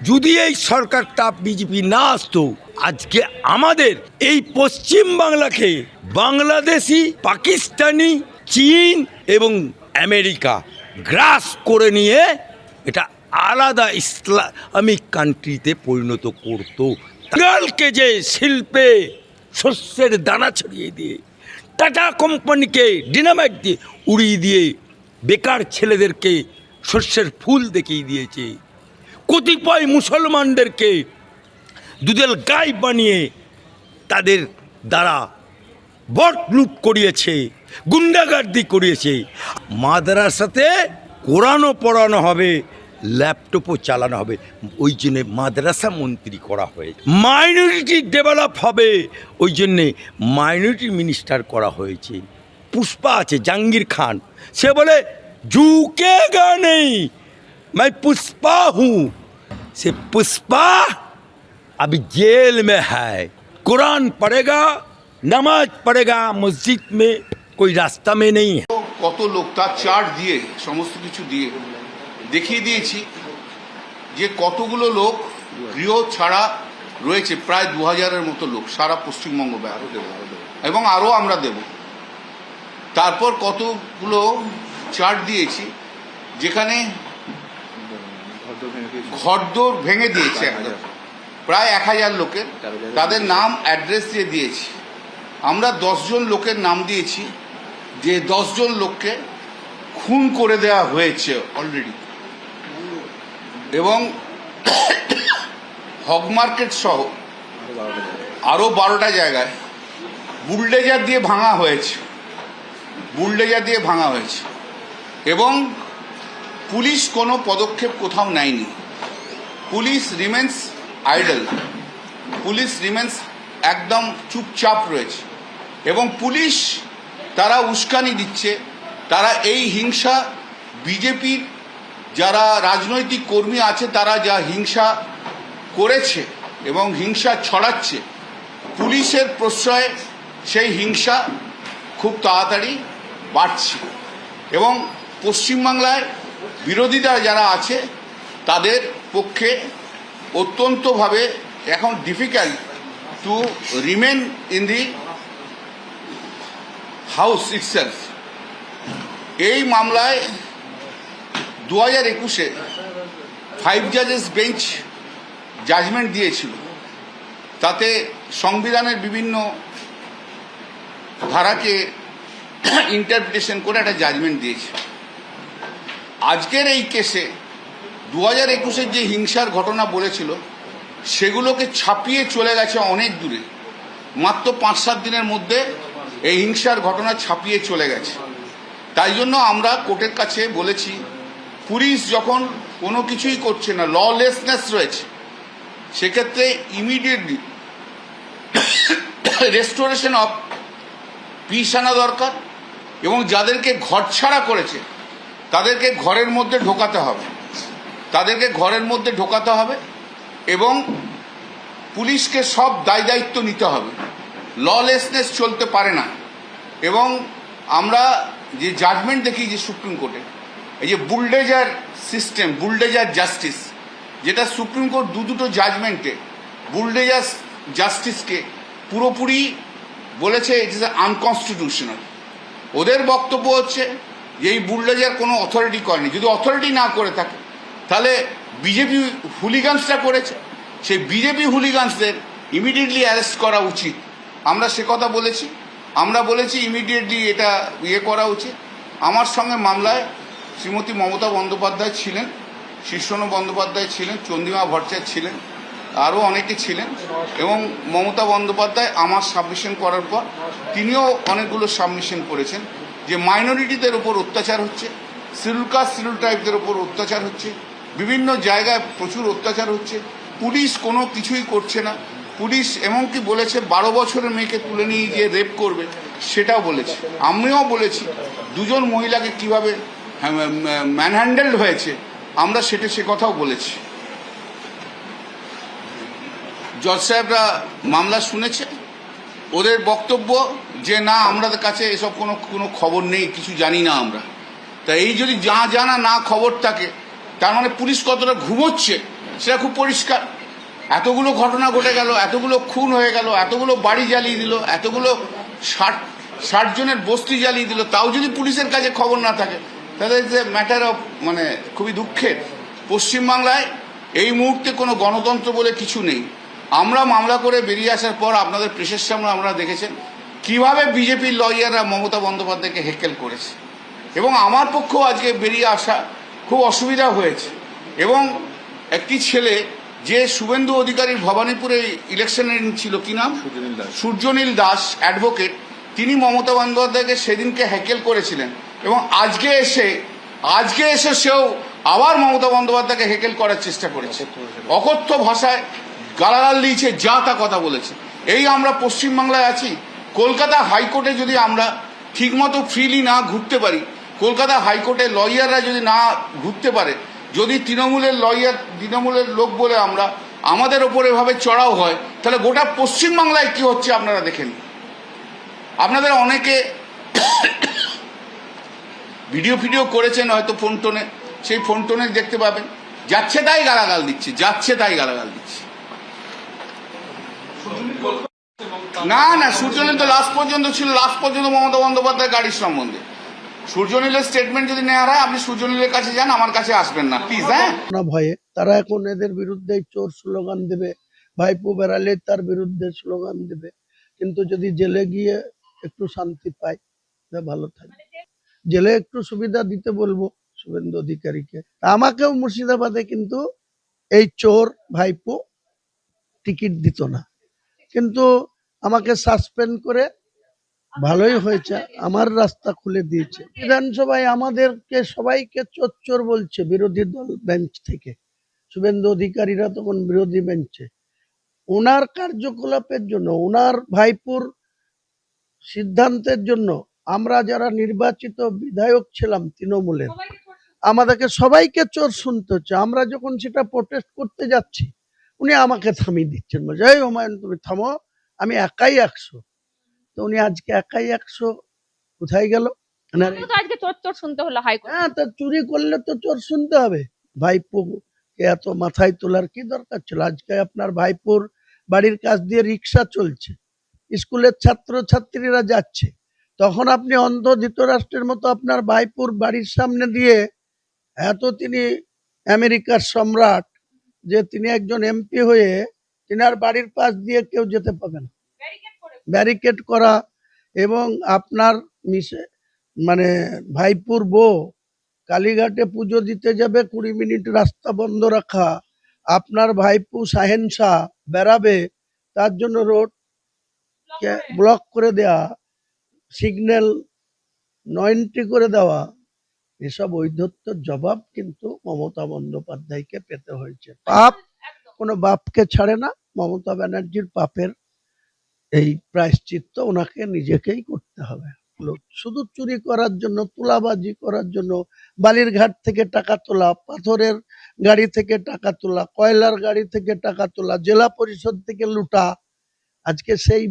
যদি এই সরকারটা বিজেপি না আসতো, আজকে আমাদের এই পশ্চিম বাংলাকে বাংলাদেশি, পাকিস্তানি, চীন এবং আমেরিকা গ্রাস করে নিয়ে এটা আলাদা ইসলামিক কান্ট্রিতে পরিণত করত। বাঙালকে যে শিল্পে শস্যের দানা ছড়িয়ে দিয়ে, টাটা কোম্পানিকে ডিনামাইট দিয়ে উড়িয়ে দিয়ে বেকার ছেলেদেরকে শস্যের ফুল দেখিয়ে দিয়েছে, কতিপয় মুসলমানদেরকে দুধের গাই বানিয়ে তাদের দ্বারা ভোট লুট করিয়েছে, গুন্ডাগার্দি করিয়েছে। মাদ্রাসাতে কোরআনও পড়ানো হবে, ল্যাপটপও চালানো হবে, ওই জন্যে মাদ্রাসা মন্ত্রী করা হয়েছে। মাইনরিটি ডেভেলপ হবে, ওই জন্যে মাইনরিটি মিনিস্টার করা হয়েছে। পুষ্পা আছে, জাহাঙ্গীর খান, সে বলে ঝুঁকেগা নেই, मैं पुष्पा हूँ। से पुष्पा अभी जेल में है, कुरान पढ़ेगा, नमाज पढ़ेगा, मस्जिद में कोई रास्ता में नहीं है। কত লোক তার চার্ট দিয়ে সমস্ত কিছু দিয়ে দেখিয়ে দিয়েছি যে কতগুলো লোক গৃহ ছাড়া রয়েছে, প্রায় 2000-এর মতো লোক সারা পশ্চিমবঙ্গ ব্যাপী, এবং আরও আমরা দেব। তারপর কতগুলো চার্ট দিয়েছি যেখানে ঘরদোর ভেঙে দিয়েছে একদম, প্রায় 1000 লোকের, তাদের নাম অ্যাড্রেস দিয়ে দিয়েছি। আমরা 10 জন লোকের নাম দিয়েছি যে 10 জন লোককে খুন করে দেওয়া হয়েছে অলরেডি, এবং হক মার্কেট সহ আরও 12টা জায়গায় বুলডেজার দিয়ে ভাঙা হয়েছে, এবং পুলিশ কোনো পদক্ষেপ কোথাও নেয়নি। Police remains idol, police remains একদম চুপচাপ রয়েছে, এবং পুলিশ তারা উস্কানি দিচ্ছে। তারা এই হিংসা, বিজেপির যারা রাজনৈতিক কর্মী আছে তারা যা হিংসা করেছে এবং হিংসা ছড়াচ্ছে, পুলিশের প্রশ্রয়ে সেই হিংসা খুব তাড়াতাড়ি বাড়ছে। এবং পশ্চিমবাংলায় বিরোধীরা যারা আছে তাদের পক্ষে অত্যন্তভাবে এখন difficult to remain in the house itself. এই মামলায় 2021-এ 5 জাজেস বেঞ্চ জাজমেন্ট দিয়েছিল, তাতে সংবিধানের বিভিন্ন ধারাকে ইন্টারপ্রিটেশন করে একটা জাজমেন্ট দিয়েছে। আজকের এই কেসে 2021-এর যে হিংসার ঘটনা বলেছিল সেগুলোকে ছাপিয়ে চলে গেছে অনেক দূরে, মাত্র 5-7 দিনের মধ্যে এই হিংসার ঘটনা ছাপিয়ে চলে গেছে। তাই জন্য আমরা কোর্টের কাছে বলেছি, পুলিশ যখন কোনো কিছুই করছে না, ললেসনেস রয়েছে, সেক্ষেত্রে ইমিডিয়েটলি রেস্টোরেশন অফ পিস আনা দরকার, এবং যাদেরকে ঘরছাড়া করেছে তাদেরকে ঘরের মধ্যে ঢোকাতে হবে, এবং পুলিশকে সব দায়িত্ব নিতে হবে। ললেসনেস চলতে পারে না। এবং আমরা যে জাজমেন্ট দেখি যে সুপ্রিম কোর্টে, এই যে বুলডেজার সিস্টেম, বুলডেজার জাস্টিস, যেটা সুপ্রিম কোর্ট দুটো জাজমেন্টে বুলডেজার জাস্টিসকে পুরোপুরি বলেছে ইট ইজ আনকনস্টিটিউশনাল। ওদের বক্তব্য হচ্ছে যে এই বুলডেজার কোনো অথরিটি করেনি, যদি অথরিটি না করে থাকে তাহলে বিজেপি হুলিগানসরা করেছে, সেই বিজেপি হুলিগানসদের ইমিডিয়েটলি অ্যারেস্ট করা উচিত। আমরা সে কথা বলেছি, আমরা বলেছি ইমিডিয়েটলি এটা করা উচিত। আমার সঙ্গে মামলায় শ্রীমতী মমতা বন্দ্যোপাধ্যায় ছিলেন, শীর্ষণ বন্দ্যোপাধ্যায় ছিলেন, চন্দ্রিমা ভট্টাচার্য ছিলেন, আরও অনেকে ছিলেন, এবং মমতা বন্দ্যোপাধ্যায় আমার সাবমিশন করার পর তিনিও অনেকগুলো সাবমিশন করেছেন যে মাইনরিটিদের ওপর অত্যাচার হচ্ছে, শিডিউল কাস্ট শিডিউল ট্রাইবদের ওপর অত্যাচার হচ্ছে, বিভিন্ন জায়গায় প্রচুর অত্যাচার হচ্ছে, পুলিশ কোনো কিছুই করছে না। পুলিশ এমনকি বলেছে 12 বছরের মেয়েকে তুলে নিয়ে গিয়ে রেপ করবে, সেটাও বলেছে। আমিও বলেছি 2 জন মহিলাকে কীভাবে ম্যানহ্যান্ডেলড হয়েছে, আমরা সে কথাও বলেছি। জজ সাহেবরা মামলা শুনেছে, ওদের বক্তব্য যে না আমাদের কাছে এসব কোনো খবর নেই, কিছু জানি না আমরা। তা এই যদি জানা না খবর থাকে, তার মানে পুলিশ কতটা ঘুমোচ্ছে সেটা খুব পরিষ্কার। এতগুলো ঘটনা ঘটে গেল, এতগুলো খুন হয়ে গেল, এতগুলো বাড়ি জ্বালিয়ে দিল, এতগুলো 60 জনের বস্তি জ্বালিয়ে দিল, তাও যদি পুলিশের কাছে খবর না থাকে, তাহলে ইটস এ ম্যাটার অফ, মানে খুবই দুঃখের। পশ্চিমবাংলায় এই মুহূর্তে কোনো গণতন্ত্র বলে কিছু নেই। আমরা মামলা করে বেরিয়ে আসার পর আপনাদের প্রেসের সামনে আমরা দেখেছেন কিভাবে বিজেপির লয়াররা মমতা বন্দ্যোপাধ্যায়কে হেকেল করেছে, এবং আমার পক্ষেও আজকে বেরিয়ে আসা খুব অসুবিধা হয়েছে। এবং একটি ছেলে যে শুভেন্দু অধিকারীর ভবানীপুরে ইলেকশনে ছিল, কি নাম, সূর্যনীল দাস অ্যাডভোকেট, তিনি মমতা বন্দ্যোপাধ্যায়কে সেদিনকে হ্যাকেল করেছিলেন, এবং আজকে এসে সেও আবার মমতা বন্দ্যোপাধ্যায়কে হেকেল করার চেষ্টা করেছে, অকথ্য ভাষায় গালাগাল দিয়েছে, যা তা কথা বলেছে। এই আমরা পশ্চিমবাংলায় আছি। কলকাতা হাইকোর্টে যদি আমরা ঠিকমতো ফ্রিলি না ঘুরতে পারি, কলকাতা হাইকোর্টে লয়াররা যদি না ঘুরতে পারে, যদি তৃণমূলের লোক বলে আমরা আমাদের ওপর এভাবে চড়াও হয়, তাহলে গোটা পশ্চিমবাংলায় কি হচ্ছে আপনারা দেখেন। আপনাদের অনেকে ভিডিও করেছেন হয়তো ফোন টোনে, সেই ফোন টোনে দেখতে পাবেন, যাচ্ছে তাই গালাগাল দিচ্ছে। না, সূর্যনীল তো লাস্ট পর্যন্ত ছিল, লাস্ট পর্যন্ত মমতা বন্দ্যোপাধ্যায় গাড়ির সম্বন্ধে। সূর্যনীলের স্টেটমেন্ট যদি নেওয়া হয়, আপনি সূর্যনীলের কাছে যান, আমার কাছে আসবেন না প্লিজ। হ্যাঁ, না ভয়ে তারা এখন এদের বিরুদ্ধে চোর স্লোগান দেবে, ভাইপো বেড়ালে তার বিরুদ্ধে স্লোগান দেবে, কিন্তু যদি জেলে গিয়ে একটু শান্তি পায় ভালো থাকে। জেলে একটু সুবিধা দিতে বলবো শুভেন্দু অধিকারীকে। আমাকেও মুর্শিদাবাদে কিন্তু এই চোর ভাইপো টিকিট দিত না, কিন্তু আমাকে সাসপেন্ড করে ভালোই হয়েছে, আমার রাস্তা খুলে দিয়েছে। বিধানসভায় আমাদেরকে সবাইকে চোর চোর বলছে বিরোধী দল বেঞ্চ থেকে, শুভেন্দু অধিকারীরা তখন বিরোধী বেঞ্চে। ওনার কার্যকলাপের জন্য, ওনার ভাইপুর সিদ্ধান্তের জন্য আমরা যারা নির্বাচিত বিধায়ক ছিলাম তৃণমূলের, আমাদেরকে সবাইকে চোর শুনতে হচ্ছে। আমরা যখন সেটা প্রোটেস্ট করতে যাচ্ছি, উনি আমাকে থামিয়ে দিচ্ছেন, বলছে এই হুমায়ুন তুমি থামো, আমি একাই 100। তো উনি আজকে একাই 100 কোথায় গেল? আজকে চোর চোর শুনতে হলো হাইকোর্ট। হ্যাঁ, তা চুরি করলে তো চোর শুনতে হবে। ভাইপো এত মাথায় তোলার কি দরকার ছিল? আজকে আপনার ভাইপুর বাড়ির কাছ দিয়ে রিক্সা চলছে, স্কুলের ছাত্র ছাত্রীরা যাচ্ছে, তখন আপনি অন্ধ ধৃতরাষ্ট্রের মতো আপনার ভাইপুর বাড়ির সামনে দিয়ে, এত তিনি আমেরিকার সম্রাট যে তিনি একজন এমপি হয়ে তিনার বাড়ির পাশ দিয়ে কেউ যেতে পাবে না, ব্যারিকেড করা। এবং আপনার মানে ভাইপুর বউ কালীঘাটে পুজো দিতে যাবে, 20 মিনিট রাস্তা বন্ধ রাখা। আপনার ভাইপু শাহেনশাহ বেরাবে, তার জন্য রোড ব্লক করে দেওয়া, সিগন্যাল 90 করে দেওয়া। এসব ঔদ্ধত্যের জবাব কিন্তু মমতা বন্দ্যোপাধ্যায়কে পেতে হয়েছে। পাপ কোনো বাপকে ছাড়ে না। মমতা ব্যানার্জির পাপের এই প্রায়শ্চিত্ত ওনাকে নিজেকেই করতে হবে। শুধু চুরি করার জন্য, তুলাবাজি করার জন্য, বালির ঘাট থেকে টাকা তোলা, পাথরের গাড়ি থেকে টাকা তোলা, কয়লার গাড়ি থেকে টাকা তোলা, জেলা পরিষদ থেকে লুটা, আজকে সেই